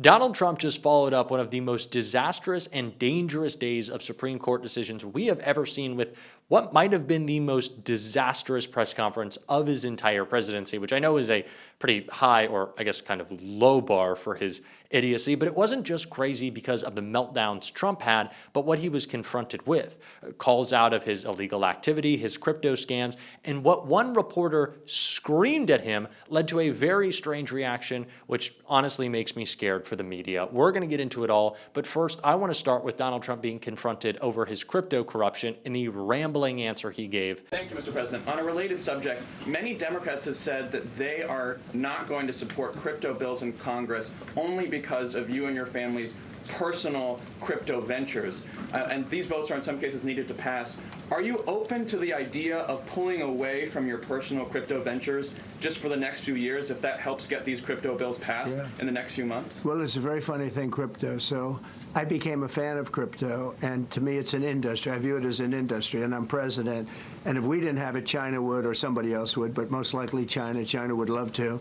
Donald Trump just followed up one of the most disastrous and dangerous days of Supreme Court decisions we have ever seen with what might have been the most disastrous press conference of his entire presidency, which I know is a pretty high, or I guess kind of low bar for his idiocy, but it wasn't just crazy because of the meltdowns Trump had, but what he was confronted with. Calls out of his illegal activity, his crypto scams, and what one reporter screamed at him led to a very strange reaction, which honestly makes me scared for the media. We're going to get into it all, but first I want to start with Donald Trump being confronted over his crypto corruption and the rambling answer he gave. Thank you, Mr. President. On a related subject, many Democrats have said that they are not going to support crypto bills in Congress only because of you and your family's personal crypto ventures. And these votes are in some cases needed to pass. Are you open to the idea of pulling away from your personal crypto ventures just for the next few years if that helps get these crypto bills passed in the next few months? Well, it's a very funny thing, crypto. So I became a fan of crypto, and to me it's an industry. I view it as an industry, and I'm president. And if we didn't have it, China would, or somebody else would, but most likely China. China would love to.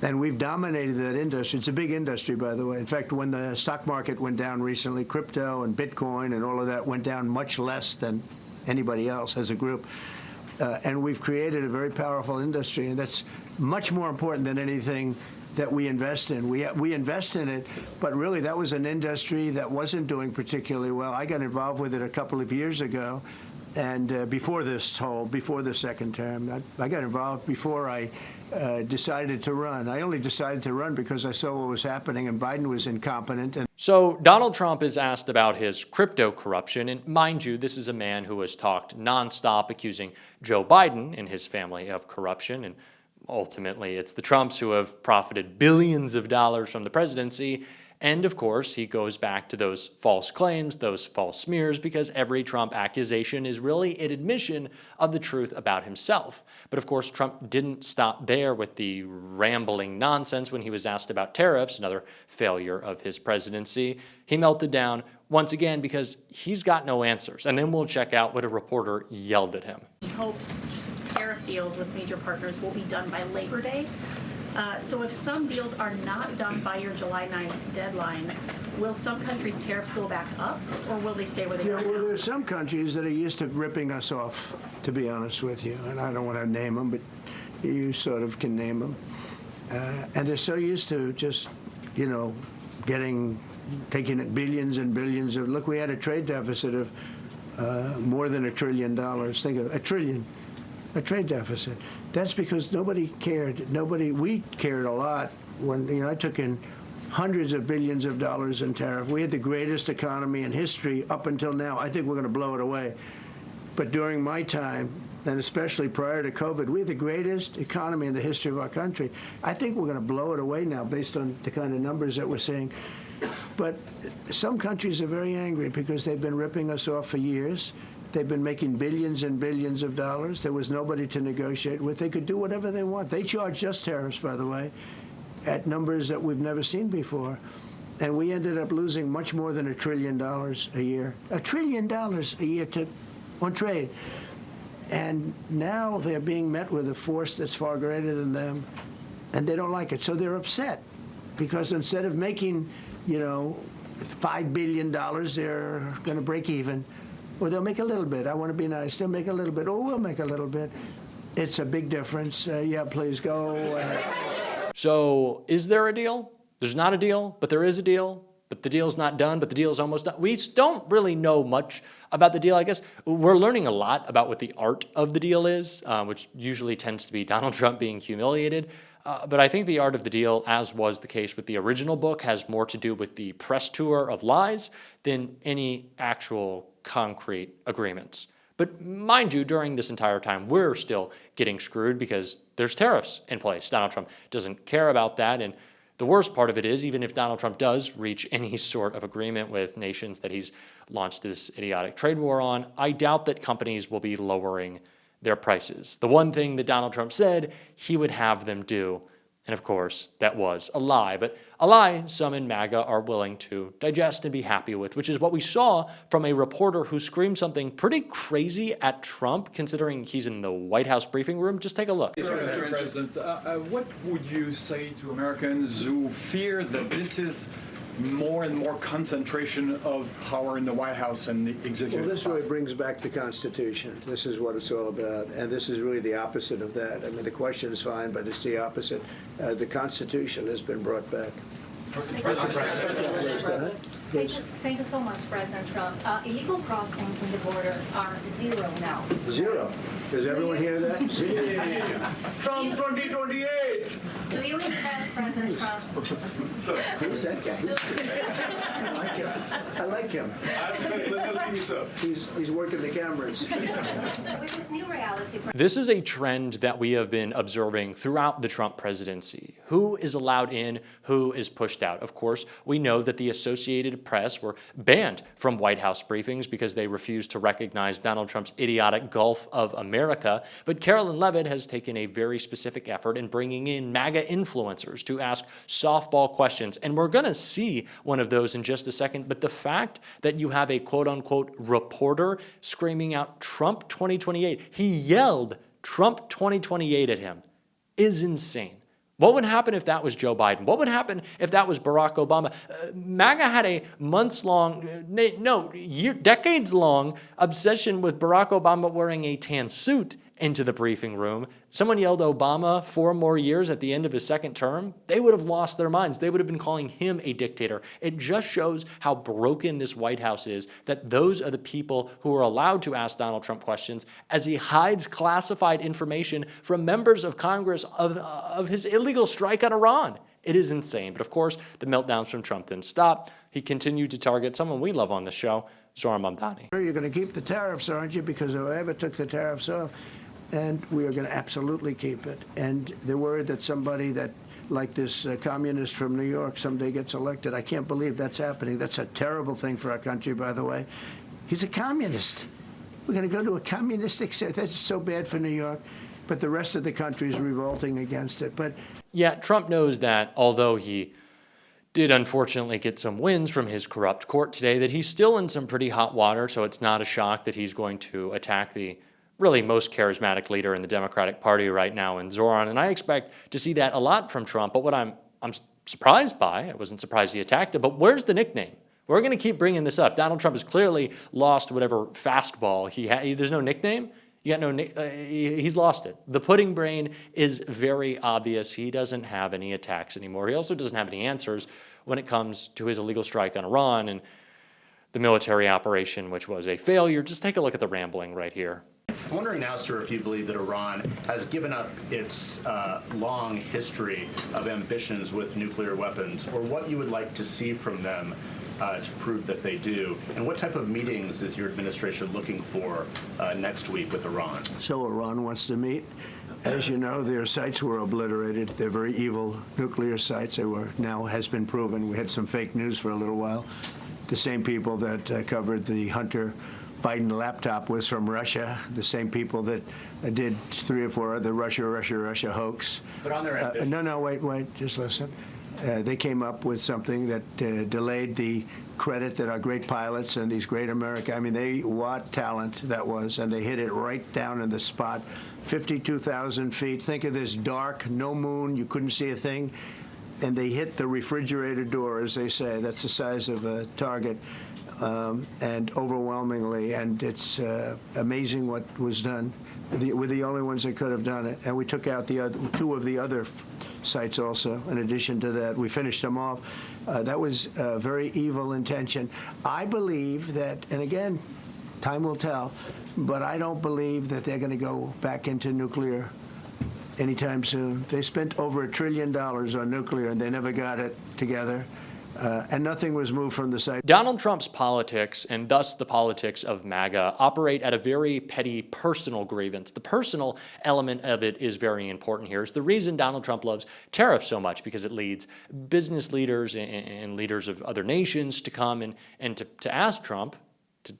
And we've dominated that industry. It's a big industry, by the way. In fact, when the stock market went down recently, crypto and Bitcoin and all of that went down much less than anybody else as a group. And we've created a very powerful industry, and that's much more important than anything that we invest in. We invest in it, but really that was an industry that wasn't doing particularly well. I got involved with it a couple of years ago, and before the second term. I got involved before I decided to run. I only decided to run because I saw what was happening, and Biden was incompetent. So Donald Trump is asked about his crypto corruption, and mind you, this is a man who has talked nonstop accusing Joe Biden and his family of corruption, and ultimately it's the Trumps who have profited billions of dollars from the presidency. And of course, he goes back to those false claims, those false smears, because every Trump accusation is really an admission of the truth about himself. But of course, Trump didn't stop there with the rambling nonsense when he was asked about tariffs, another failure of his presidency. He melted down once again because he's got no answers. And then we'll check out what a reporter yelled at him. He hopes tariff deals with major partners will be done by Labor Day. So if some deals are not done by your July 9th deadline, will some countries' tariffs go back up, or will they stay where they are now? Well, there are some countries that are used to ripping us off, to be honest with you. And I don't want to name them, but you sort of can name them. And they're so used to just, taking it billions and billions of, look, we had a trade deficit of more than $1 trillion. Think of a trade deficit. That's because nobody cared. We cared a lot when, I took in hundreds of billions of dollars in tariff. We had the greatest economy in history up until now. I think we're going to blow it away. But during my time, and especially prior to COVID, we had the greatest economy in the history of our country. I think we're going to blow it away now based on the kind of numbers that we're seeing. But some countries are very angry because they've been ripping us off for years. They've been making billions and billions of dollars. There was nobody to negotiate with. They could do whatever they want. They charged us tariffs, by the way, at numbers that we've never seen before. And we ended up losing much more than $1 trillion a year. $1 trillion a year on trade. And now they're being met with a force that's far greater than them, and they don't like it. So they're upset because instead of making, $5 billion, they're going to break even. Or they'll make a little bit. I want to be nice. They'll make a little bit. Or we'll make a little bit. It's a big difference. Yeah, please go. So is there a deal? There's not a deal, but there is a deal. But the deal's not done, but the deal's almost done. We don't really know much about the deal, I guess. We're learning a lot about what the art of the deal is, which usually tends to be Donald Trump being humiliated. But I think the art of the deal, as was the case with the original book, has more to do with the press tour of lies than any actual concrete agreements. But mind you, during this entire time, we're still getting screwed because there's tariffs in place. Donald Trump doesn't care about that. And the worst part of it is, even if Donald Trump does reach any sort of agreement with nations that he's launched this idiotic trade war on, I doubt that companies will be lowering their prices. The one thing that Donald Trump said he would have them do And of course, that was a lie, but a lie some in MAGA are willing to digest and be happy with, which is what we saw from a reporter who screamed something pretty crazy at Trump, considering he's in the White House briefing room. Just take a look. Mr. President, what would you say to Americans who fear that this is more and more concentration of power in the White House and the executive? Well, this power? really brings back the Constitution. This is what it's all about, and this is really the opposite of that. I mean, the question is fine, but it's the opposite. The Constitution has been brought back. Thank you so much, President Trump. Illegal crossings in the border are zero now. Zero. Does everyone hear that? Zero. Trump 2028! Do you intend, President Trump, Who's that guy? I like him. He's working the cameras. with this new reality, This is a trend that we have been observing throughout the Trump presidency. Who is allowed in, who is pushed out? Of course, we know that the Associated Press were banned from White House briefings because they refused to recognize Donald Trump's idiotic Gulf of America. But Carolyn Levitt has taken a very specific effort in bringing in MAGA influencers to ask softball questions. And we're going to see one of those in just a second. But the fact that you have a quote-unquote reporter screaming out Trump 2028, he yelled Trump 2028 at him, is insane. What would happen if that was Joe Biden? What would happen if that was Barack Obama? MAGA had a decades-long obsession with Barack Obama wearing a tan suit into the briefing room. Someone yelled Obama 4 more years at the end of his second term. They would have lost their minds. They would have been calling him a dictator. It just shows how broken this White House is, that those are the people who are allowed to ask Donald Trump questions as he hides classified information from members of Congress of his illegal strike on Iran. It is insane. But of course, the meltdowns from Trump didn't stop. He continued to target someone we love on the show, Zohran Mamdani. You're going to keep the tariffs, aren't you? Because whoever took the tariffs off, and we are going to absolutely keep it. And they're worried that somebody that, like this communist from New York, someday gets elected. I can't believe that's happening. That's a terrible thing for our country, by the way. He's a communist. We're going to go to a communistic state. That's so bad for New York. But the rest of the country is revolting against it. But yeah, Trump knows that although he did unfortunately get some wins from his corrupt court today, that he's still in some pretty hot water, so it's not a shock that he's going to attack the really most charismatic leader in the Democratic Party right now in Zohran. And I expect to see that a lot from Trump. But what I'm surprised by, I wasn't surprised he attacked him, but where's the nickname? We're going to keep bringing this up. Donald Trump has clearly lost whatever fastball he had. There's no nickname? You got he's lost it. The pudding brain is very obvious. He doesn't have any attacks anymore. He also doesn't have any answers when it comes to his illegal strike on Iran and the military operation, which was a failure. Just take a look at the rambling right here. I'm wondering now, sir, if you believe that Iran has given up its long history of ambitions with nuclear weapons, or what you would like to see from them to prove that they do, and what type of meetings is your administration looking for next week with Iran? so Iran wants to meet. As you know, their sites were obliterated. They're very evil nuclear sites. They were, now has been proven. We had some fake news for a little while. The same people that covered the Hunter Biden laptop was from Russia, the same people that did 3 or 4 other Russia hoax. But on their ambition. No, wait, just listen. They came up with something that delayed the credit that our great pilots and these great what talent that was, and they hit it right down in the spot, 52,000 feet. Think of this dark, no moon, you couldn't see a thing, and they hit the refrigerator door, as they say. That's the size of a target. And overwhelmingly, and it's amazing what was done. We're the only ones that could have done it, and we took out the 2 of the other sites also. In addition to that, we finished them off. That was a very evil intention. I believe that, and again, time will tell, but I don't believe that they're going to go back into nuclear anytime soon. They spent over $1 trillion on nuclear, and they never got it together. And nothing was moved from the site. Donald Trump's politics, and thus the politics of MAGA, operate at a very petty personal grievance. The personal element of it is very important here. It's the reason Donald Trump loves tariffs so much, because it leads business leaders and leaders of other nations to come and to ask Trump to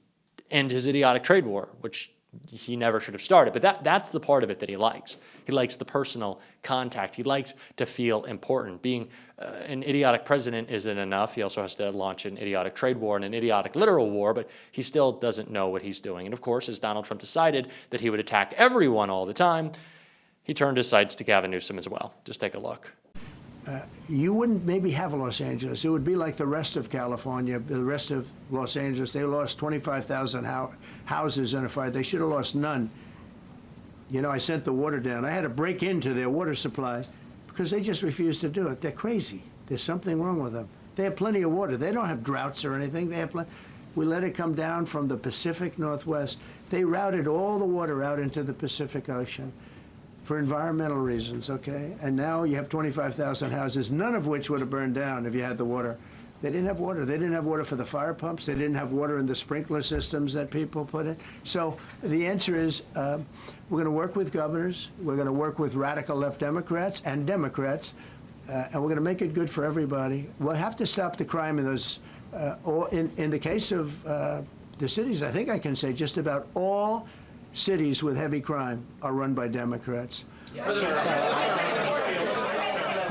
end his idiotic trade war, which he never should have started. But that's the part of it that he likes. He likes the personal contact. He likes to feel important. Being an idiotic president isn't enough. He also has to launch an idiotic trade war and an idiotic literal war, but he still doesn't know what he's doing. And of course, as Donald Trump decided that he would attack everyone all the time, he turned his sights to Gavin Newsom as well. Just take a look. You wouldn't maybe have Los Angeles. It would be like the rest of California, the rest of Los Angeles. They lost 25,000 houses in a fire. They should have lost none. You know, I sent the water down. I had to break into their water supply because they just refused to do it. They're crazy. There's something wrong with them. They have plenty of water. They don't have droughts or anything. They have plenty. We let it come down from the Pacific Northwest. They routed all the water out into the Pacific Ocean for environmental reasons, okay? And now you have 25,000 houses, none of which would have burned down if you had the water. They didn't have water. They didn't have water for the fire pumps. They didn't have water in the sprinkler systems that people put in. So the answer is we're going to work with governors. We're going to work with radical left Democrats and Democrats, and we're going to make it good for everybody. We'll have to stop the crime in those, in the case of the cities, I think I can say just about all cities with heavy crime are run by Democrats. Go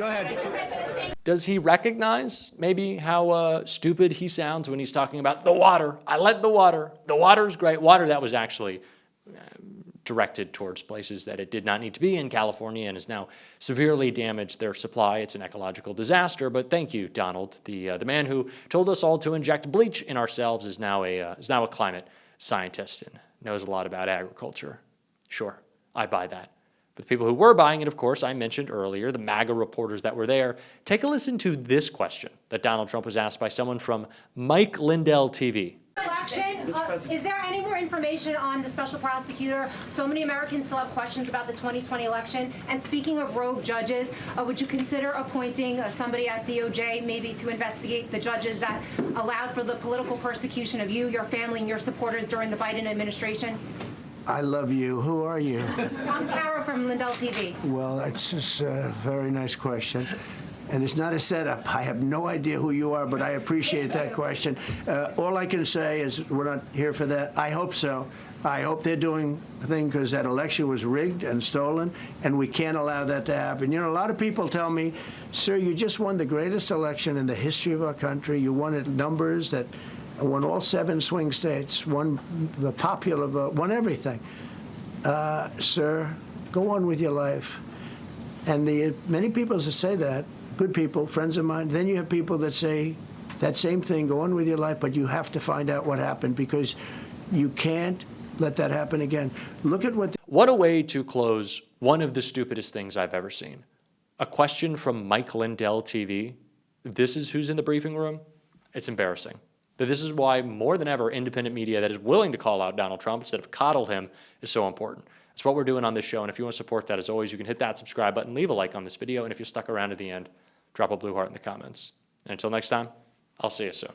ahead. Does he recognize maybe how stupid he sounds when he's talking about the water? I let the water. The water's great. Water that was actually directed towards places that it did not need to be in California and has now severely damaged their supply. It's an ecological disaster. But thank you, Donald. The man who told us all to inject bleach in ourselves is now a climate scientist and knows a lot about agriculture. Sure, I buy that. But the people who were buying it, of course, I mentioned earlier, the MAGA reporters that were there. Take a listen to this question that Donald Trump was asked by someone from Mike Lindell TV. Election, is there any more information on the special prosecutor? So many Americans still have questions about the 2020 election. And speaking of rogue judges, would you consider appointing somebody at DOJ maybe to investigate the judges that allowed for the political persecution of you, your family, and your supporters during the Biden administration? I love you. Who are you? I'm Kara from Lindell TV. Well, that's just a very nice question. And it's not a setup. I have no idea who you are, but I appreciate that question. All I can say is we're not here for that. I hope so. I hope they're doing a thing because that election was rigged and stolen, and we can't allow that to happen. You know, a lot of people tell me, sir, you just won the greatest election in the history of our country. You won at numbers that won all 7 swing states, won the popular vote, won everything. Sir, go on with your life. And many people that say that, good people, friends of mine, then you have people that say that same thing, go on with your life, but you have to find out what happened because you can't let that happen again. Look at what... What a way to close one of the stupidest things I've ever seen. A question from Mike Lindell TV. This is who's in the briefing room. It's embarrassing. But this is why, more than ever, independent media that is willing to call out Donald Trump instead of coddle him is so important. It's what we're doing on this show, and if you want to support that, as always, you can hit that subscribe button, leave a like on this video, and if you stuck around to the end, drop a blue heart in the comments. And until next time, I'll see you soon.